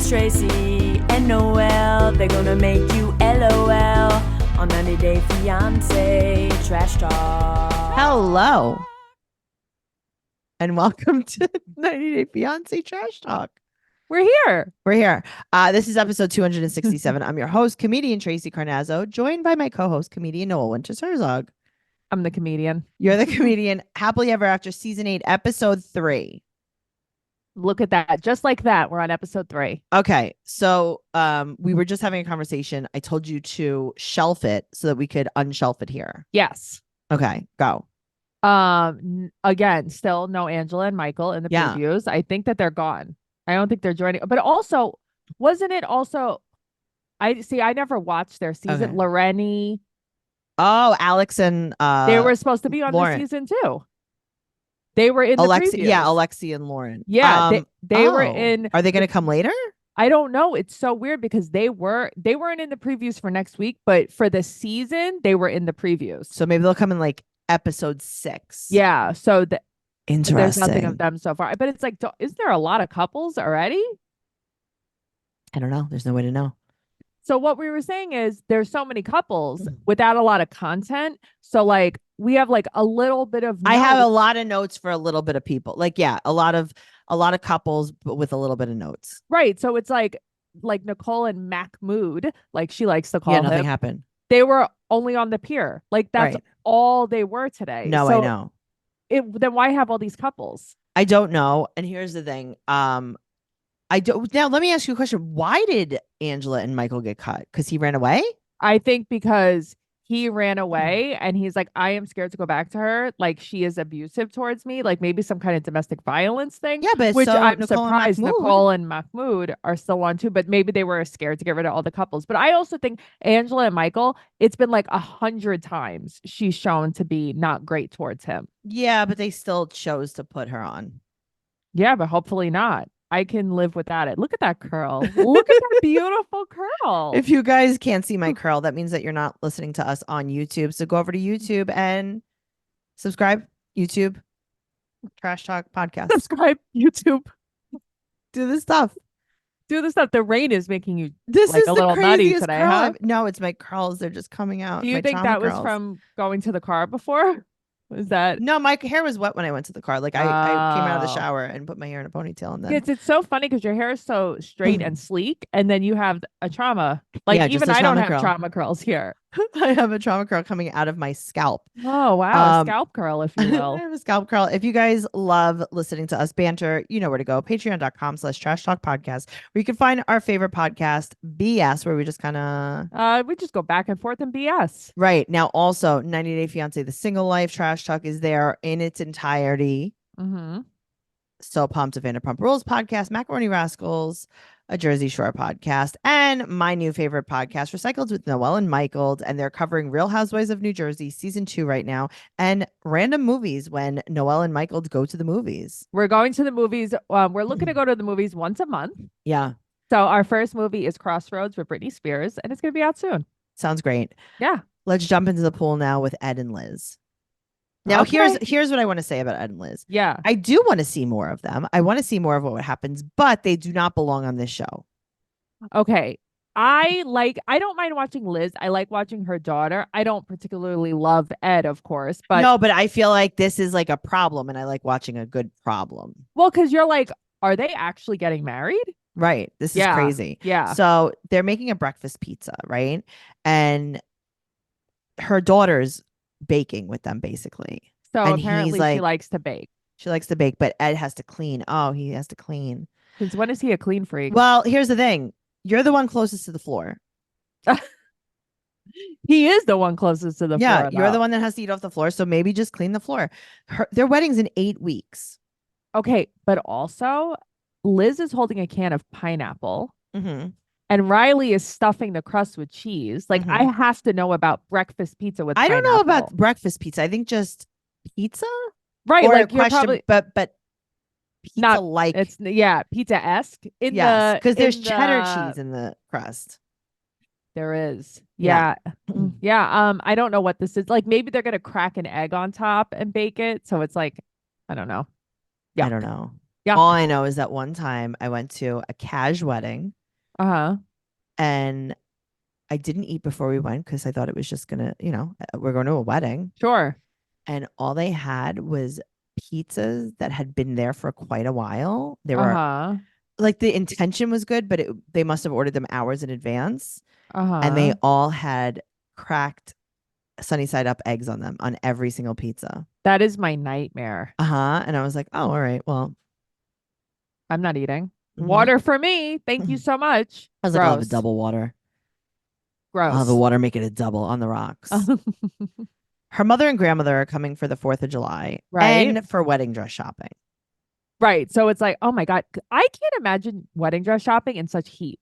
It's Tracey and Noelle. They're gonna make you LOL on 90 Day Fiancé Trash Talk. Hello. And welcome to 90 Day Fiancé Trash Talk. We're here. This is episode 267. I'm your host, comedian Tracey Carnazzo, joined by my co-host, comedian Noelle Herzog. I'm the comedian. You're the comedian. Happily Ever After season 8, episode 3. Look at that. Just like that. We're on episode 3. Okay. So we were just having a conversation. I told you to shelf it so that we could unshelf it here. Yes. Okay, go. Again, still no Angela and Michael in the previews. I think that they're gone. I don't think they're joining. But also, wasn't it also I never watched their season. Okay. Loreni. Oh, Alex and they were supposed to be on Lauren. the season too. They were in the previews. Yeah, Alexi and Lauren. Yeah, they were in. Are they going to come later? I don't know. It's so weird because they weren't in the previews for next week, but for the season they were in the previews. So maybe they'll come in like episode 6. Yeah. So interesting. There's nothing of them so far. But it's like, is there a lot of couples already? I don't know. There's no way to know. So what we were saying is there's so many couples without a lot of content. So like we have like a little bit of I have a lot of notes for a little bit of people. Like, yeah, a lot of couples, but with a little bit of notes. Right. So it's like Nicole and Mahmoud, like she likes to call him. Nothing happened. They were only on the pier. Like that's all they were today. No, so I know. Then why have all these couples? I don't know. And here's the thing. Now let me ask you a question. Why did Angela and Michael get cut? Because he ran away? I think because he ran away and he's like, I am scared to go back to her. Like she is abusive towards me, like maybe some kind of domestic violence thing. Yeah, but which so I'm Nicole surprised and Mahmoud. Nicole and Mahmoud are still on too, but maybe they were scared to get rid of all the couples. But I also think Angela and Michael, it's been like 100 times she's shown to be not great towards him. Yeah, but they still chose to put her on. Yeah, but hopefully not. I can live without it. Look at that curl. Look at that beautiful curl. If you guys can't see my curl, that means that you're not listening to us on YouTube. So go over to YouTube and subscribe. YouTube, Trash Talk Podcast. Subscribe, YouTube. Do this stuff. The rain is making you This like is a the little nutty craziest today, curl. huh? No, it's my curls. They're just coming out. Do you my think that was curls. from going to the car before? Was that? No, my hair was wet when I went to the car. Like I came out of the shower and put my hair in a ponytail, and then It's so funny because your hair is so straight and sleek, and then you have a trauma. Like Yeah, just even a I don't trauma have curl. trauma curls here. I have a trauma curl coming out of my scalp. Oh wow, a scalp curl, if you I will. have a scalp curl. If you guys love listening to us banter, you know where to go. Patreon.com/Trash Talk Podcast, where you can find our favorite podcast, BS, where we just kind of We just go back and forth in BS. right now. Also, 90 Day Fiancé, the single life Trash Talk is there in its entirety. Mm-hmm. So pumped to Vanderpump Rules podcast, Macaroni Rascals, a Jersey Shore podcast, and my new favorite podcast, Recycled with Noelle and Michael. And they're covering Real Housewives of New Jersey season 2 right now, and random movies when Noelle and Michael go to the movies. We're going to the movies. We're looking to go to the movies once a month. Yeah. So our first movie is Crossroads with Britney Spears, and it's going to be out soon. Sounds great. Yeah. Let's jump into the pool now with Ed and Liz. Now, here's what I want to say about Ed and Liz. Yeah. I do want to see more of them. I want to see more of what happens, but they do not belong on this show. Okay. I don't mind watching Liz. I like watching her daughter. I don't particularly love Ed, of course, but no, but I feel like this is like a problem, and I like watching a good problem. well, because you're like, are they actually getting married? Right. This is crazy. Yeah. So they're making a breakfast pizza, right? And her daughter's baking with them, basically. So and apparently he's like, she likes to bake. She likes to bake, but Ed has to clean. Oh, he has to clean. Since when is he a clean freak? Well, here's the thing. You're the one closest to the floor. He is the one closest to the floor. Yeah, you're the one that has to eat off the floor. So maybe just clean the floor. Their wedding's in 8 weeks. Okay, but also Liz is holding a can of pineapple. Mm-hmm. And Riley is stuffing the crust with cheese. Like, I have to know about breakfast pizza with pineapple. I don't know about breakfast pizza. I think just pizza? Right. Or like, you're probably... But pizza not like... It's, yeah, pizza-esque. Yes, because there's cheddar cheese in the crust. There is. Yeah. Yeah. I don't know what this is. Like, maybe they're going to crack an egg on top and bake it. So it's like, I don't know. Yeah. I don't know. Yeah. All I know is that one time I went to a cash wedding Uh-huh. and I didn't eat before we went because I thought it was just gonna, we're going to a wedding. Sure. And all they had was pizzas that had been there for quite a while. They were Uh-huh. like the intention was good, but they must have ordered them hours in advance. And they Uh-huh. all had cracked sunny side up eggs on them on every single pizza. That is my nightmare. Uh-huh. And I was like, oh, all right, well. I'm not eating. Mhm. Water for me. Thank you so much. I was like, I'll have a Gross. double water. I'll have a Gross. water, make it a double on the rocks. Her mother and grandmother are coming for the 4th of July Right. and for wedding dress shopping. Right. So it's like, oh my God, I can't imagine wedding dress shopping in such heat.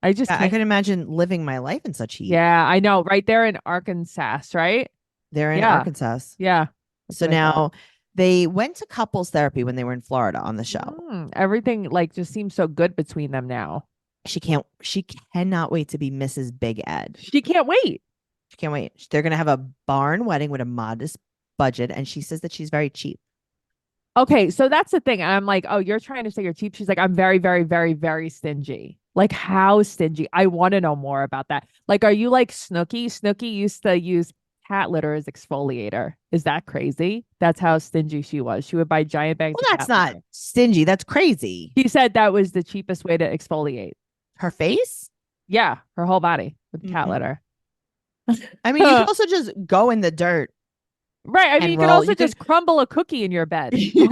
I just I can't. can imagine living my life in such heat. Yeah, I know. Right there in Arkansas, right? They're in Yeah. Arkansas. Yeah. So now they went to couples therapy when they were in Florida on the show. Everything like just seems so good between them now. She cannot wait to be Mrs. Big Ed. She can't wait. She can't wait. They're going to have a barn wedding with a modest budget. And she says that she's very cheap. Okay, so that's the thing. I'm like, oh, you're trying to say you're cheap. She's like, I'm very, very, very, very stingy. Like, how stingy? I want to know more about that. Like, are you like Snooki? Snooki used to use cat litter as exfoliator. Is that crazy? That's how stingy she was. She would buy giant bags. Well, that's not stingy. That's crazy. She said that was the cheapest way to exfoliate her face. Yeah, her whole body with cat litter. I mean, you can also just go in the dirt. Right. I mean, you could also just crumble a cookie in your bed. You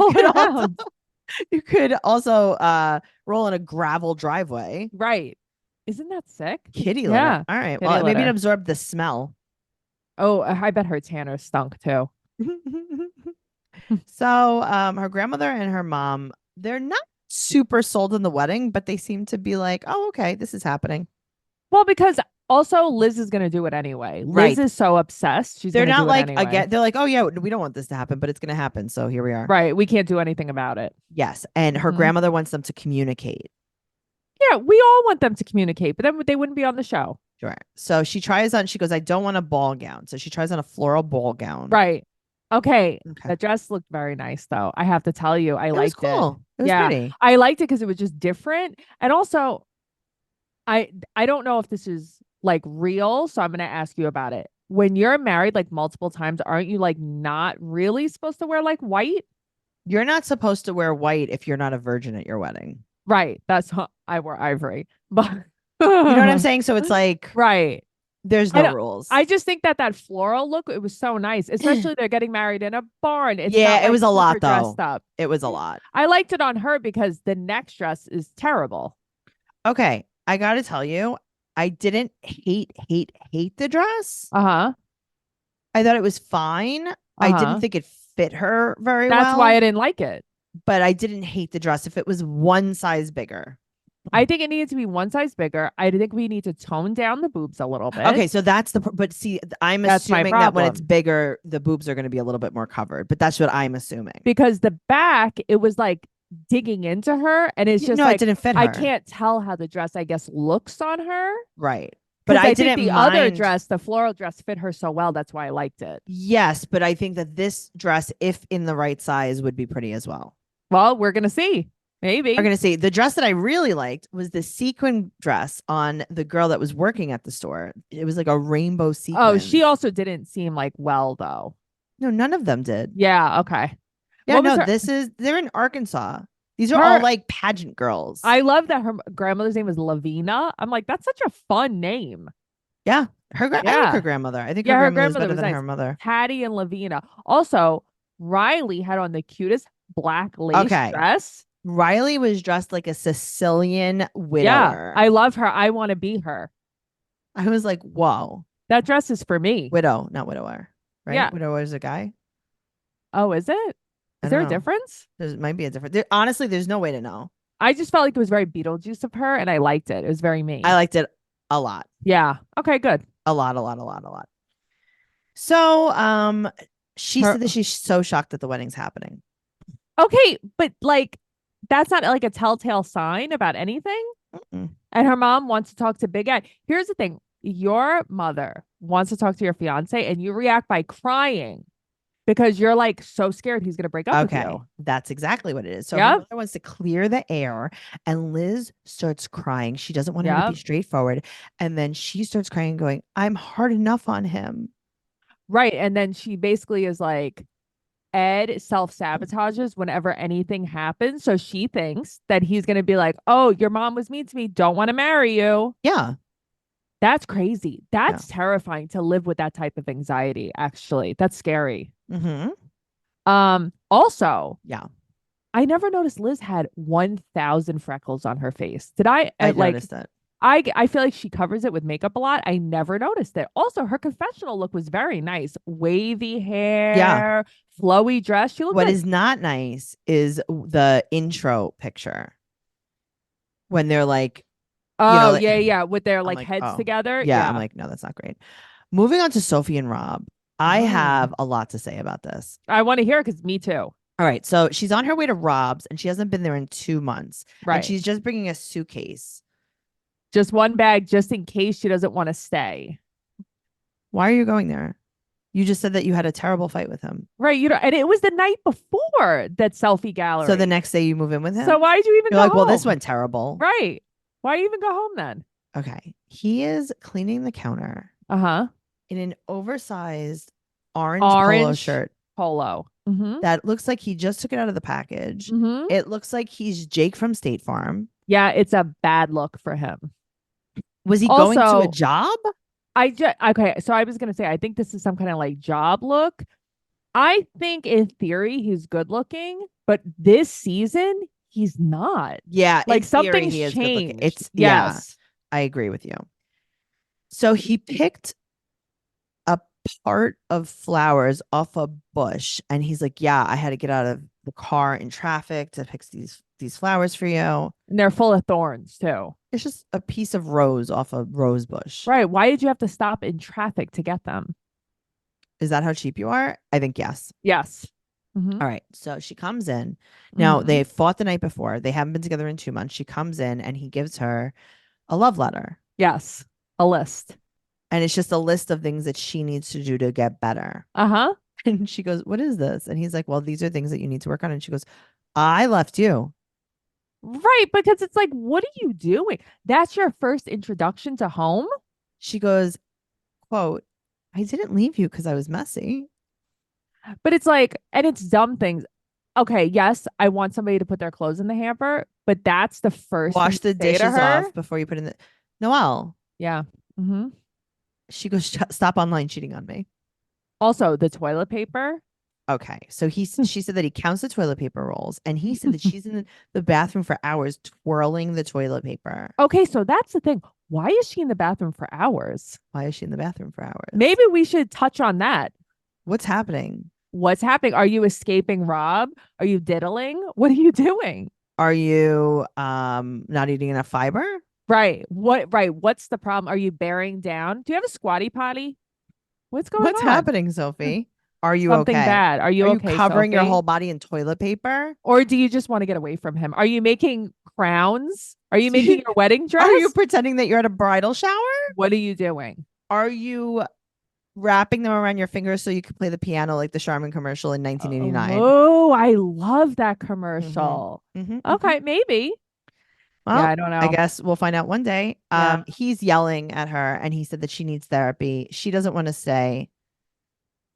could also roll in a gravel driveway. Right. Isn't that sick? Kitty litter. Yeah. All right. Well, maybe it absorbed the smell. Oh, I bet her tanner stunk too. So her grandmother and her mom, they're not super sold on the wedding, but they seem to be like, oh, okay, this is happening. Well, because also Liz is going to do it anyway. Right. Liz is so obsessed. They're not like, again, they're like, oh yeah, we don't want this to happen, but it's going to happen. So here we are. Right. We can't do anything about it. Yes. And her grandmother wants them to communicate. Yeah. We all want them to communicate, but then they wouldn't be on the show. Sure. So she goes, I don't want a ball gown. So she tries on a floral ball gown. Right. Okay. The dress looked very nice though. I have to tell you, I liked it. It was pretty. I liked it because it was just different. And also, I don't know if this is like real, so I'm going to ask you about it. When you're married like multiple times, aren't you like not really supposed to wear like white? You're not supposed to wear white if you're not a virgin at your wedding. Right. That's how I wore ivory. But you know what I'm saying? So it's like, right. There's no rules. I just think that floral look, it was so nice, especially they're getting married in a barn. It's yeah, not, like, it was a lot though. Dressed up. It was a lot. I liked it on her because the next dress is terrible. Okay. I got to tell you, I didn't hate the dress. Uh-huh. I thought it was fine. I didn't think it fit her very well. That's why I didn't like it. But I didn't hate the dress if it was one size bigger. I think it needed to be one size bigger. I think we need to tone down the boobs a little bit. Okay, so that's but see, I'm assuming that when it's bigger, the boobs are going to be a little bit more covered. But that's what I'm assuming. Because the back, it was like digging into her, and it's just no, like it didn't fit her. I can't tell how the dress, I guess, looks on her. Right. But I didn't think the mind. other dress, the floral dress, fit her so well. That's why I liked it. Yes, but I think that this dress, if in the right size, would be pretty as well. Well, we're gonna see. Maybe we're gonna see. The dress that I really liked was the sequin dress on the girl that was working at the store. It was like a rainbow sequin. Oh, she also didn't seem like well though. No, none of them did. Yeah. Okay. Yeah. No, they're in Arkansas. These are all like pageant girls. I love that her grandmother's name is Lavina. I'm like, that's such a fun name. Yeah. I like her grandmother. I think her grandmother was better than her mother. Patty and Lavina. Also, Riley had on the cutest black lace dress. Riley was dressed like a Sicilian widower. Yeah, I love her. I want to be her. I was like, whoa. That dress is for me. Widow, not widower. Right? Yeah. Widower is a guy. Oh, is it? Is there a difference? There might be a difference. Honestly, there's no way to know. I just felt like it was very Beetlejuice of her, and I liked it. It was very me. I liked it a lot. Yeah. Okay, good. A lot. So, she said that she's so shocked that the wedding's happening. Okay, but like, that's not like a telltale sign about anything. Mm-mm. And her mom wants to talk to Big Ed. Here's the thing. Your mother wants to talk to your fiance and you react by crying. because you're like so scared he's gonna break up with Okay, you. that's exactly what it is. So her Yep. mother wants to clear the air, and Liz starts crying. She doesn't want her to be Yep. straightforward, and then she starts crying, and going, "I'm hard enough on him." Right. And then she basically is like, Ed self-sabotages whenever anything happens. So she thinks that he's gonna be like, oh, your mom was mean to me, don't want to marry you. Yeah, That's crazy. yeah. That's terrifying to live with that type of anxiety, actually. That's scary. Mm-hmm. Also, Yeah, I never noticed Liz had 1,000 freckles on her face. Did I I like noticed that. I feel like she covers it with makeup a lot. I never noticed it. Also, her confessional look was very nice. Wavy hair, flowy dress. She looked What good. is not nice is the intro picture when they're like, Oh, like- yeah, with their I'm like like, heads oh. together. Yeah, I'm like, no, that's not great. Moving on to Sophie and Rob. I have a lot to say about this. I want to hear it because me too. All right, so she's on her way to Rob's, and she hasn't been there in 2 months. Right. And she's just bringing a suitcase. Just one bag, just in case she doesn't want to stay. Why are you going there? You just said that you had a terrible fight with him. Right. And it was the night before that selfie gallery. So the next day you move in with him? So why'd you even You're go like, well, home? this went terrible. Right. Why even go home then? Okay. He is cleaning the counter Uh-huh. in an oversized orange polo shirt Polo. Mm-hmm. that looks like he just took it out of the package. Mm-hmm. It looks like he's Jake from State Farm. Yeah, it's a bad look for him. Was he going to Also- a job? Okay, so I was gonna say I think this is some kind of like job look. I think in theory he's good looking, but this season he's not. Yeah, Like in theory, something's he is good looking. changed. It's yeah, Yes. I agree with you. So he picked a part of flowers off a bush, and he's like, "Yeah, I had to get out of the car in traffic to pick these flowers for you." And they're full of thorns too. It's just a piece of rose off a rose bush. Right. Why did you have to stop in traffic to get them? Is that how cheap you are? I think yes. Yes. Mhm. All right. So she comes in. Now Mhm. they fought the night before. They haven't been together in 2 months. She comes in and he gives her a love letter. Yes. A list. And it's just a list of things that she needs to do to get better. Uh-huh. And she goes, "What is this?" And he's like, "Well, these are things that you need to work on." And she goes, "I left you." Right, because it's like, what are you doing? That's your first introduction to home? She goes, quote, "I didn't leave you because I was messy." But it's like, and it's dumb things. Okay, yes, I want somebody to put their clothes in the hamper, but that's the first thing Wash you the say to dishes her. off before you put in the Noelle. Yeah. Mm-hmm. She goes, "Stop online cheating on me." Also, the toilet paper. Okay. So she said that he counts the toilet paper rolls, and he said that she's in the bathroom for hours twirling the toilet paper. Okay, so that's the thing. Why is she in the bathroom for hours? Why is she in the bathroom for hours? Maybe we should touch on that. What's happening? What's happening? Are you escaping Rob? Are you diddling? What are you doing? Are you not eating enough fiber? Right. What's the problem? Are you bearing down? Do you have a squatty potty? What's going What's on? happening, Sophie? Are you Something okay? bad. Are you Are okay? you covering your Sophie? whole body in toilet paper? Or do you just want to get away from him? Are you making crowns? Are you making your wedding dress? Are you pretending that you're at a bridal shower? What are you doing? Are you wrapping them around your fingers so you can play the piano like the Charmin commercial in 1989? Oh, I love that commercial. Mhm, Okay, maybe. Well, Yeah, I don't know. I guess we'll find out one day. Yeah. He's yelling at her, and he said that she needs therapy. She doesn't want to stay.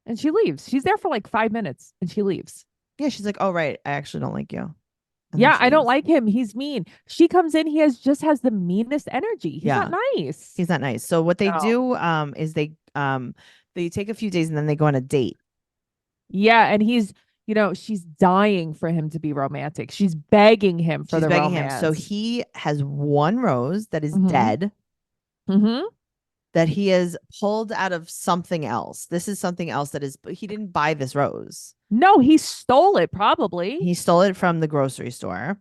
And she leaves. She's there for like 5 minutes and she leaves. Yeah, she's like, "Oh, right, I actually don't like you." And then Yeah, she I don't leaves. like him. He's mean. She comes in, just has the meanest energy. He's Yeah. not nice. He's not nice. So what they No. do is they take a few days and then they go on a date. Yeah, and she's dying for him to be romantic. She's begging him for She's the begging romance. him. So he has one rose that is Mhm. dead Mm-hmm. that he has pulled out of something else. This is something else that is, but he didn't buy this rose. No, he stole it probably. He stole it from the grocery store.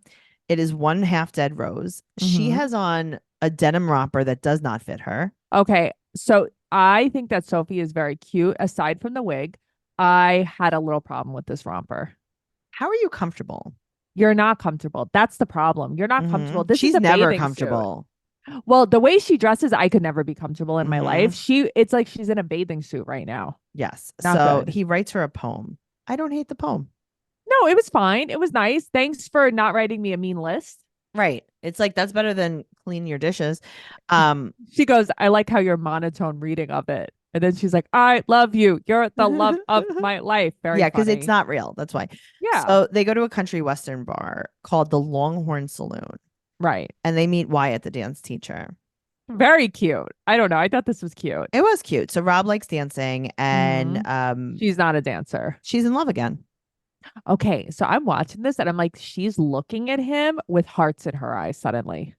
It is one half dead rose. She Mhm. has on a denim romper that does not fit her. Okay, so I think that Sophie is very cute. Aside from the wig, I had a little problem with this romper. How are you comfortable? You're not comfortable. That's the problem. You're not Mhm. comfortable. This She's is a never bathing suit. comfortable. Well, the way she dresses, I could never be comfortable in my Mhm. life. It's like she's in a bathing suit right now. Yes. Not So good. he writes her a poem. I don't hate the poem. No, it was fine. It was nice. Thanks for not writing me a mean list. Right. It's like that's better than clean your dishes. She goes, I like how your monotone reading of it. And then she's like, I love you. You're the love of my life. Very yeah, because it's funny. not real. That's why. Yeah. So they go to a country western bar called the Longhorn Saloon, Right. and they meet Wyatt, the dance teacher. Very cute. I don't know. I thought this was cute. It was cute. So Rob likes dancing, and She's not a dancer. she's in love again. Okay. So I'm watching this and I'm like, she's looking at him with hearts in her eyes suddenly.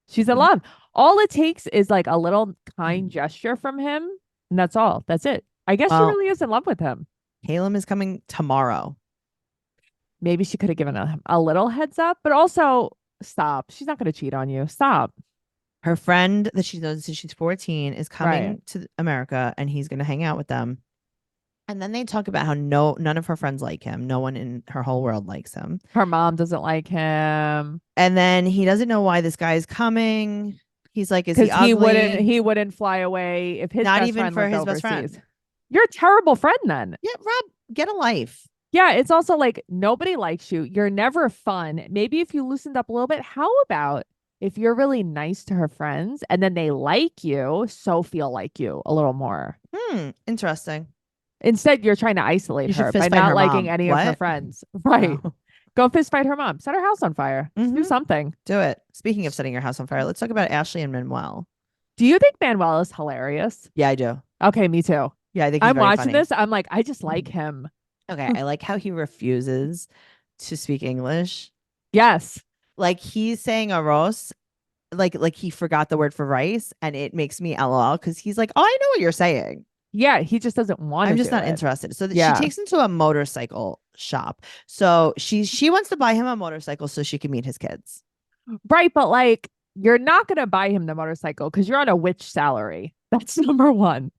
She's in love. All it takes is like a little kind gesture from him. And that's all. That's it. I guess she Well- really is in love with him. Caleb is coming tomorrow. Maybe she could have given a little heads up, but also stop. She's not going to cheat on you. Stop. Her friend that she's known since she's 14 is coming Right. to America, and he's going to hang out with them. And then they talk about how none of her friends like him. No one in her whole world likes him. Her mom doesn't like him. And then he doesn't know why this guy is coming. He's like, is he Because ugly? he wouldn't fly away if his Not best even friend for lived his best overseas. friend. You're a terrible friend then. Yeah, Rob, get a life. Yeah, it's also like nobody likes you. You're never fun. Maybe if you loosened up a little bit, how about if you're really nice to her friends and then they like you, so feel like you a little more. Interesting. Instead, you're trying to isolate You should her fist by fight not her liking mom. any of her What? friends. Right. Oh, Go fist fight her mom. Set her house on fire. Just do Mhm. something. do it. Speaking of setting your house on fire, let's talk about Ashley and Manuel. Do you think Manuel is hilarious? Yeah, I do. Okay, me too. Yeah, I think he's I'm very watching funny. this. I'm like, I just like him. Okay, I like how he refuses to speak English. Yes. Like he's saying arroz, like he forgot the word for rice, and it makes me LOL because he's like, oh, I know what you're saying. Yeah, he just doesn't want to. I'm just do not it. interested. So Yeah. she takes him to a motorcycle shop. So she wants to buy him a motorcycle so she can meet his kids. Right, but like you're not going to buy him the motorcycle because you're on a witch salary. That's number one.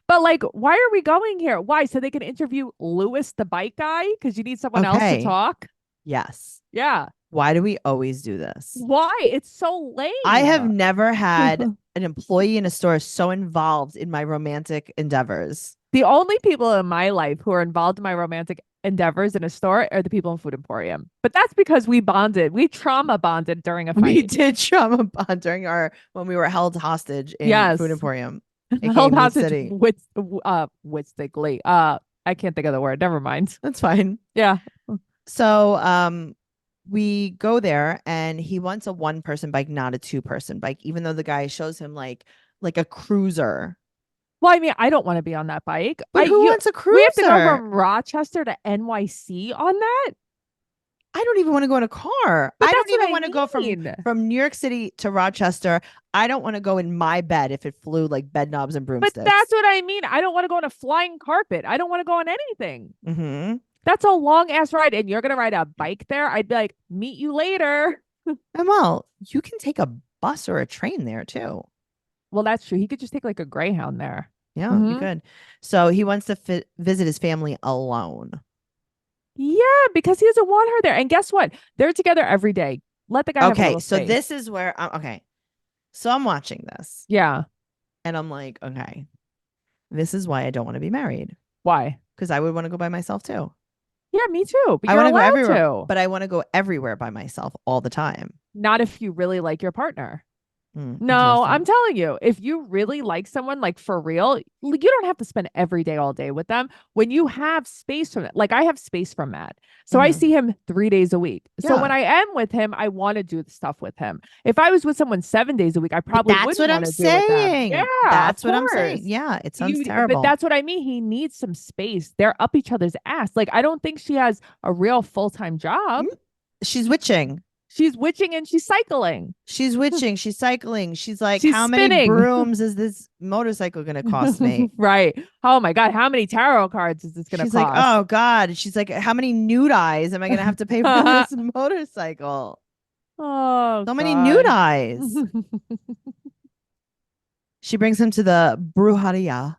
But like, why are we going here? Why? So they can interview Lewis, the bike guy, because you need someone else Okay. to talk? Yes. Yeah. Why do we always do this? Why? It's so lame. I have never had an employee in a store so involved in my romantic endeavors. The only people in my life who are involved in my romantic endeavors in a store are the people in Food Emporium. But that's because we bonded. We trauma bonded during a fight. We did trauma bond during when we were held hostage in Yes. Food Emporium. aka held Meat hostage City. with Witzigly. I can't think of the word. Never mind. That's fine. Yeah. So we go there and he wants a 1-person bike, not a 2-person bike, even though the guy shows him like a cruiser. Well, I mean, I don't want to be on that bike. But who wants a cruiser? We have to go from Rochester to NYC on that. I don't even want to go in a car. But I don't that's what even I want to go from New York City to Rochester. I don't want to go in my bed if it flew like bed knobs and broomsticks. But that's what I mean. I don't want to go on a flying carpet. I don't want to go on anything. Mm-hmm. That's a long ass ride, and you're gonna ride a bike there. I'd be like, meet you later. And well, you can take a bus or a train there too. Well, that's true. He could just take like a Greyhound there. Yeah, you could. So he wants to visit his family alone. Yeah, because he doesn't want her there. And guess what? They're together every day. Let the guy have a Okay, little so space. this is where okay. So I'm watching this Yeah. and I'm like, okay, this is why I don't want to be married, Why? because I would want to go by myself too. Yeah, me too. But I you're want to go allowed everywhere, to. but I want to go everywhere by myself all the time. Not if you really like your partner. No, Interesting. I'm telling you, if you really like someone, like for real, you don't have to spend every day all day with them. When you have space from it, like I have space from Matt. So I see him 3 days a week. So when I am with him, I want to do the stuff with him. If I was with someone 7 days a week, I probably that's what wouldn't I'm want to do with them. saying. Yeah, That's of what I'm saying. course. Yeah, it sounds terrible. But that's what I mean. He needs some space. They're up each other's ass. Like, I don't think she has a real full-time job. She's witching. She's witching and she's cycling. She's witching. She's cycling. She's like, She's how many spinning. brooms is this motorcycle going to cost me? Right. Oh my God. How many tarot cards is this going to She's cost? like, oh God. She's like, how many nude eyes am I going to have to pay for this motorcycle? Oh, So many God. nude eyes. She brings him to the brujeria.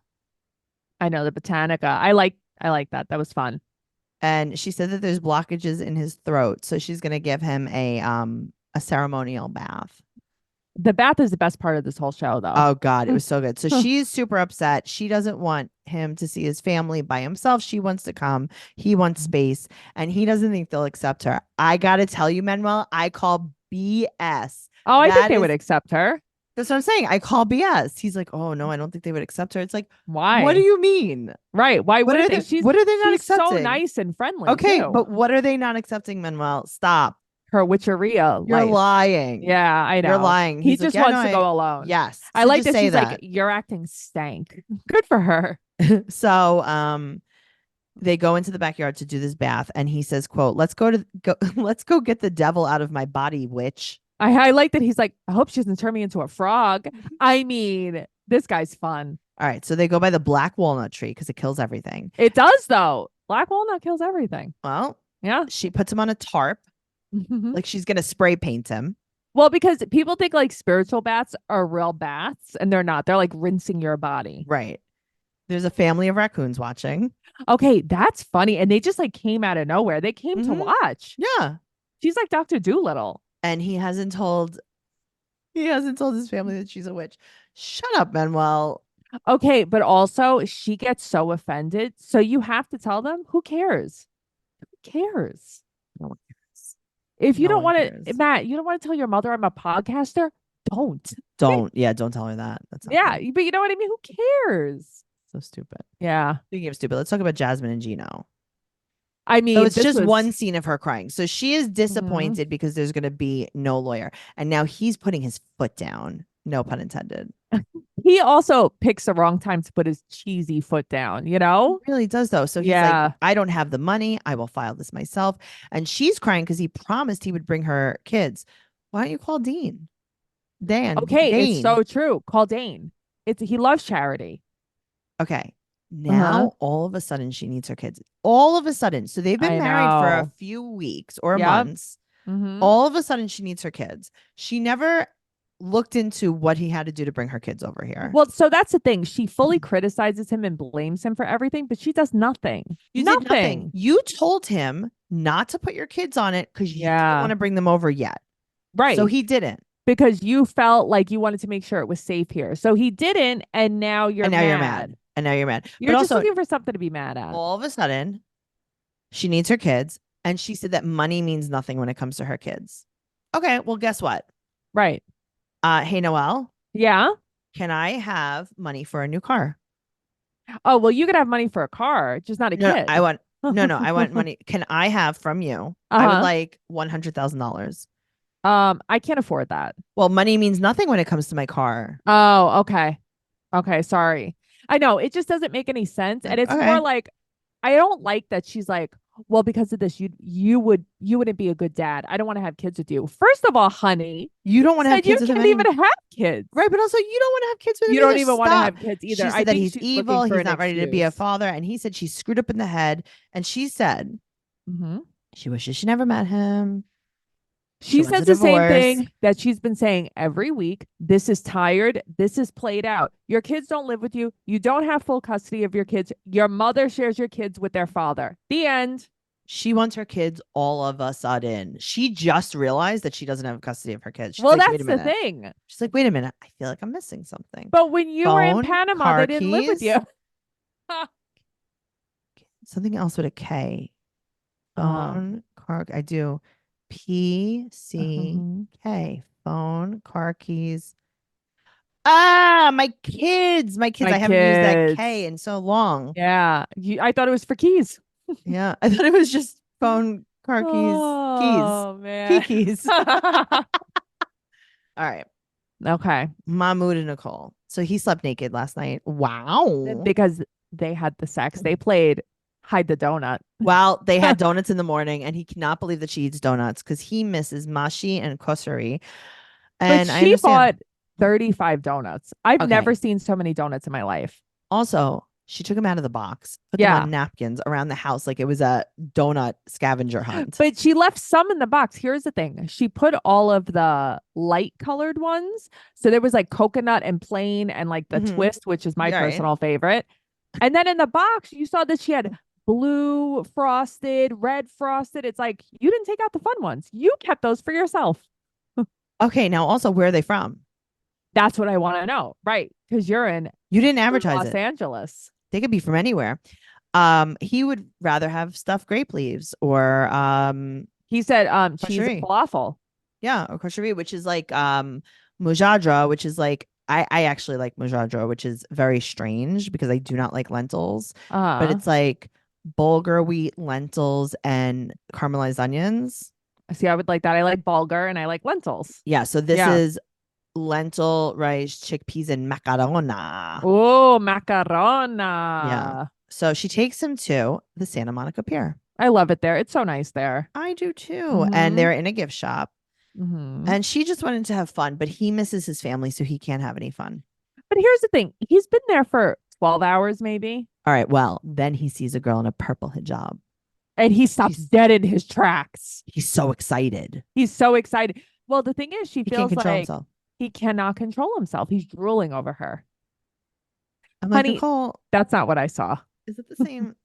I know, the Botanica. I like that. That was fun. And she said that there's blockages in his throat. So she's going to give him a ceremonial bath. The bath is the best part of this whole show, though. Oh God, it was so good. So she's super upset. She doesn't want him to see his family by himself. She wants to come. He wants space, and he doesn't think they'll accept her. I gotta tell you, Manuel, I call BS. Oh, I think That they is- would accept her. That's what I'm saying. I call BS. He's like, oh no, I don't think they would accept her. It's like, Why? what do you mean? Right. Why What wouldn't are they? they? What are they not she's so accepting? nice and friendly. Okay, too. but what are they not accepting, Manuel? Stop. Her witcheria. You're life. Yeah, Yeah, I know. You're lying. He He's like, just "Yeah, wants no, to go alone. Yes. I So like just that say she's like, you're acting stank. Good for her. So they go into the backyard to do this bath, and he says, quote, let's go let's go get the devil out of my body, witch. I like that he's like, I hope she doesn't turn me into a frog. I mean, this guy's fun. All right. So they go by the black walnut tree because it kills everything. It does, though. Black walnut kills everything. Well, Yeah. she puts him on a tarp. Like she's gonna spray paint him. Well, because people think like spiritual baths are real baths, and they're not. They're like rinsing your body. Right. There's a family of raccoons watching. Okay, that's funny. And they just like came out of nowhere. They came to watch. Yeah. She's like Dr. Doolittle. And he hasn't told his family that she's a witch. Shut up, Manuel. Okay, but also she gets so offended. So you have to tell them, who cares? Who cares? No one cares. If you No don't one want to, cares. Matt, you don't want to tell your mother I'm a podcaster? Don't. Don't tell her that. That's not Yeah, good. but you know what I mean? Who cares? So stupid. Yeah. Speaking of stupid, let's talk about Jasmine and Gino. I mean, So it's this just was- one scene of her crying. So she is disappointed because there's going to be no lawyer. And now he's putting his foot down. No pun intended. He also picks the wrong time to put his cheesy foot down, you know? He really does, though. So he's Yeah. like, I don't have the money. I will file this myself. And she's crying because he promised he would bring her kids. Why don't you call Dean? Dan. Okay, Dane. it's so true. Call Dane. He loves charity. Okay. Now, all of a sudden, she needs her kids. All of a sudden. So they've been I married for a know. few weeks or Yep. months. Mhm. All of a sudden, she needs her kids. She never looked into what he had to do to bring her kids over here. Well, so that's the thing. She fully criticizes him and blames him for everything, but she does nothing. You did nothing. You told him not to put your kids on it because you didn't Yeah. want to bring them over yet. Right. So he didn't. Because you felt like you wanted to make sure it was safe here. So he didn't, and now you're And now mad. you're mad. And now you're mad. You're but just also, looking for something to be mad at. all of a sudden, she needs her kids. And she said that money means nothing when it comes to her kids. Okay, well, guess what? Right. Hey, Noelle, Yeah. can I have money for a new car? Oh, well, you could have money for a car, just not a No, kid. I want I want money. Can I have from you? I would Uh-huh. like $100,000. I can't afford that. Well, money means nothing when it comes to my car. Oh, okay. Okay, sorry. I know it just doesn't make any sense. And it's Okay. more like, I don't like that she's like, well, because of this, you wouldn't be a good dad. I don't want to have kids with you. First of all, honey, You don't want to have said you kids with him can't even anymore. have kids. Right, but also you don't want to have kids with him. You don't either. even want to Stop. have kids either. She I said that think he's she's evil. looking for He's an not ready to be a excuse. father. And he said she's screwed up in the head. And she said Mhm. she wishes she never met him. She wants a says the same divorce. thing that she's been saying every week. This is tired. This is played out. Your kids don't live with you. You don't have full custody of your kids. Your mother shares your kids with their father. The end. She wants her kids all of a sudden. She just realized that she doesn't have custody of her kids. She's Well, like, wait a that's the minute. thing. She's like, wait a minute. I feel like I'm missing something. But when you were in Phone, Panama, car they didn't live with keys. you. Something else with a K. Uh-huh. Phone, car. I do. PCK. Phone, car keys. My kids. My kids. My I haven't used that kids. K in so long. Yeah. I thought it was for keys. Yeah. I thought it was just phone, car keys, Oh, keys. man. Keys. All right. Okay. Mahmoud and Nicole. So he slept naked last night. Wow. Because they had the sex. They played hide the donut. Well, they had donuts in the morning, and he cannot believe that she eats donuts because he misses mashi and kosari. And But I she understand. bought 35 donuts. I've Okay. never seen so many donuts in my life. Also, she took them out of the box, put Yeah. them on napkins around the house like it was a donut scavenger hunt. But she left some in the box. Here's the thing. She put all of the light colored ones. So there was like coconut and plain and like the Mhm. twist, which is my Yeah, right. personal favorite. And then in the box, you saw that she had blue frosted, red frosted. It's like, you didn't take out the fun ones. You kept those for yourself. Okay, now also, where are they from? That's what I want to know. Right. Because you're in You didn't advertise Los it. Angeles. They could be from anywhere. He would rather have stuffed grape leaves or He said cheese and Koshery. falafel. Yeah, or koshery, which is like mujadra, which is like I actually like mujadra, which is very strange because I do not like lentils, but it's like bulgur wheat, lentils, and caramelized onions. See, I would like that. I like bulgur and I like lentils. Yeah, so this is lentil, rice, chickpeas, and macarona. Oh, macarona. Yeah. So she takes him to the Santa Monica Pier. I love it there. It's so nice there. I do too. And they're in a gift shop. And she just wanted to have fun, but he misses his family, so he can't have any fun. But here's the thing. He's been there for 12 hours, maybe. All right. Well, then he sees a girl in a purple hijab. And he stops dead in his tracks. He's so excited. He's so excited. Well, the thing is, she feels can't control like himself. he cannot control himself. He's drooling over her. I'm Honey, like, Nicole, that's not what I saw. is it the same?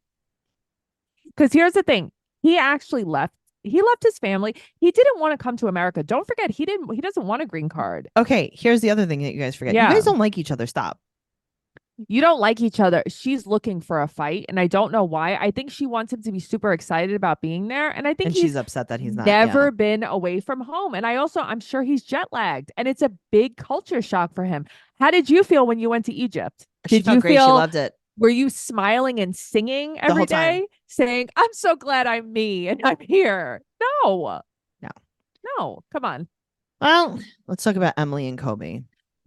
Because here's the thing. He actually left. He left his family. He didn't want to come to America. Don't forget, he doesn't want a green card. Okay, here's the other thing that you guys forget. Yeah. You guys don't like each other. Stop. You don't like each other. She's looking for a fight, and I don't know why. I think she wants him to be super excited about being there, and I think she's upset that he's not. Never been away from home, and I'm sure he's jet lagged, and it's a big culture shock for him. How did you feel when you went to Egypt? She felt great. She loved it. Were you smiling and singing every day, saying, "I'm so glad I'm me and I'm here"? No. Come on. Well, let's talk about Emily and Kobe.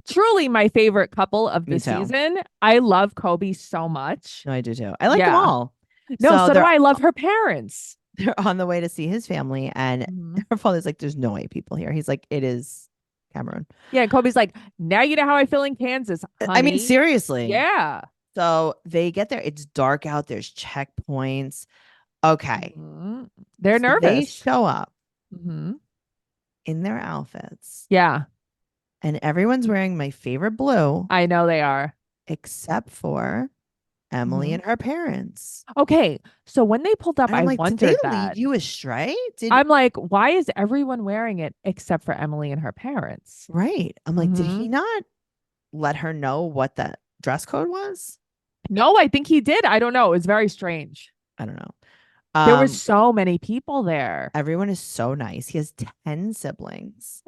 Truly my favorite couple of the season. I love Kobe so much. No, I do too. I like them all. No, so do I. Love her parents. They're on the way to see his family, and her father's like, "There's no white people here." He's like, "It is Cameroon." Yeah, and Kobe's like, "Now you know how I feel in Kansas, honey." I mean, seriously. Yeah. So they get there. It's dark out. There's checkpoints. Okay. They're nervous. They show up in their outfits. Yeah. And everyone's wearing my favorite blue. I know they are. Except for Emily and her parents. Okay. So when they pulled up, I wondered did they that. lead you astray? I'm like, why is everyone wearing it except for Emily and her parents? Right. I'm like, did he not let her know what the dress code was? No, I think he did. I don't know. It was very strange. I don't know. There were so many people there. Everyone is so nice. He has 10 siblings.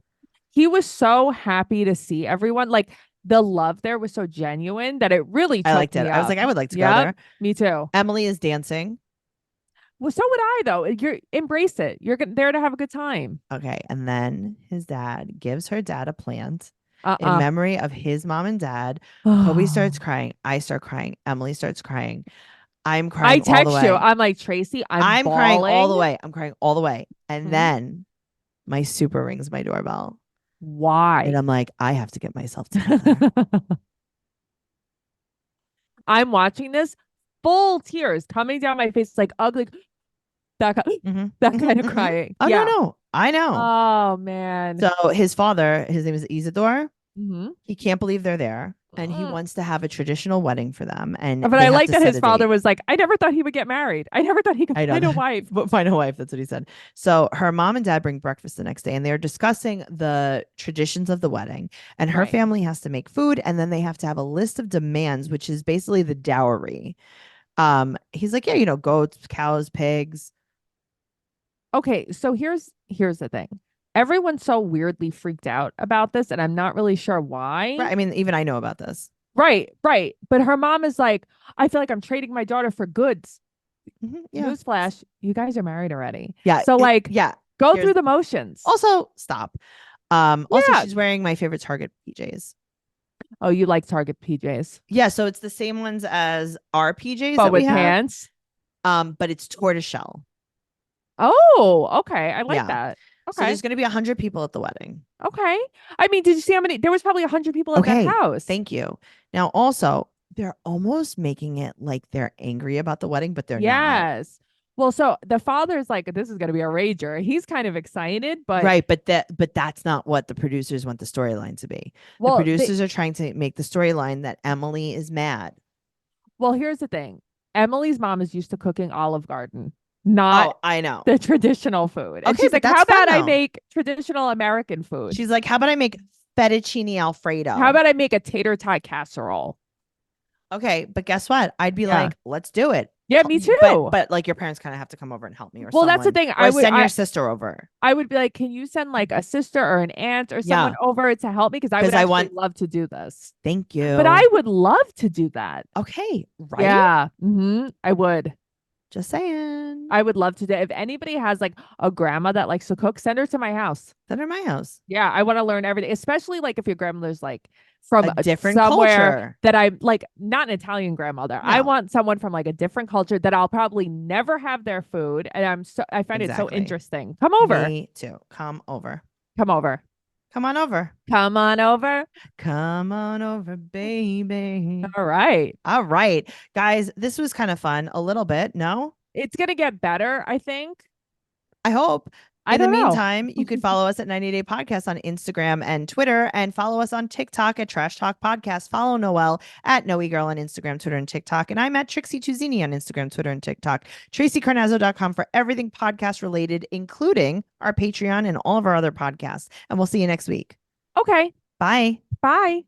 He was so happy to see everyone. Like the love there was so genuine that it really I liked it. I was like, I would like to go there. Me too. Emily is dancing. Well, so would I though. You're embrace it. You're there to have a good time. Okay. And then his dad gives her dad a plant in memory of his mom and dad. Kobe starts crying. I start crying. Emily starts crying. I'm crying. I text you. I'm like, Tracey, I'm crying all the way. I'm crying all the way. And then my super rings my doorbell. Why? And I'm like, I have to get myself together. I'm watching this, full tears coming down my face. It's like ugly. That kind of crying. Oh, no. I know. Oh, man. So his father, his name is Isidore. He can't believe they're there. And he wants to have a traditional wedding for them. But I like that his father was like, I never thought he would get married. I never thought he could find a wife. But find a wife. That's what he said. So her mom and dad bring breakfast the next day, and they're discussing the traditions of the wedding. And her family has to make food, and then they have to have a list of demands, which is basically the dowry. He's like, yeah, goats, cows, pigs. Okay, so here's the thing. Everyone's so weirdly freaked out about this, and I'm not really sure why. Right. I mean, even I know about this. Right. But her mom is like, I feel like I'm trading my daughter for goods. Yeah. Newsflash, you guys are married already. Yeah. So go through the motions. Also, stop. Also, she's wearing my favorite Target PJs. Oh, you like Target PJs? Yeah. So it's the same ones as our PJs, but with pants. But it's tortoiseshell. Oh, okay. I like that. Okay. So there's going to be 100 people at the wedding. Okay. I mean, did you see how many? There was probably 100 people at that house. Thank you. Now, also, they're almost making it like they're angry about the wedding, but they're not. Yes. Well, so the father's like, this is going to be a rager. He's kind of excited, but right. But that's not what the producers want the storyline to be. Well, the producers are trying to make the storyline that Emily is mad. Well, here's the thing. Emily's mom is used to cooking Olive Garden. Not I know the traditional food. And she's like, how about I make traditional American food? She's like, how about I make fettuccine Alfredo. How about I make a tater tot casserole? Okay, but guess what? I'd be Yeah. like, let's do it. Yeah, me too. But like your parents kind of have to come over and help me, or Well, that's the someone, thing. or send your sister over. I would be like, can you send like a sister or an aunt or someone over to help me? Because I would actually love to do this. Thank you. But I would love to do that. Okay, right? Yeah, I would. Just saying. I would love to do. If anybody has like a grandma that likes to cook, send her to my house. Send her to my house. Yeah, I want to learn everything, especially like if your grandmother's like from a different somewhere culture that I'm like not an Italian grandmother. No. I want someone from like a different culture that I'll probably never have their food, and I find it so interesting. Come over. Me too. Come over. Come over. Come on over. Come on over. Come on over, baby. All right. All right. Guys, this was kind of fun. A little bit. No? It's going to get better, I think. I hope. In the meantime, you could follow us at 90 Day Podcast on Instagram and Twitter, and follow us on TikTok at Trash Talk Podcast. Follow Noelle at Noe Girl on Instagram, Twitter, and TikTok. And I'm at Trixie Tuzini on Instagram, Twitter, and TikTok. TraceyCarnazzo.com for everything podcast related, including our Patreon and all of our other podcasts. And we'll see you next week. Okay. Bye. Bye.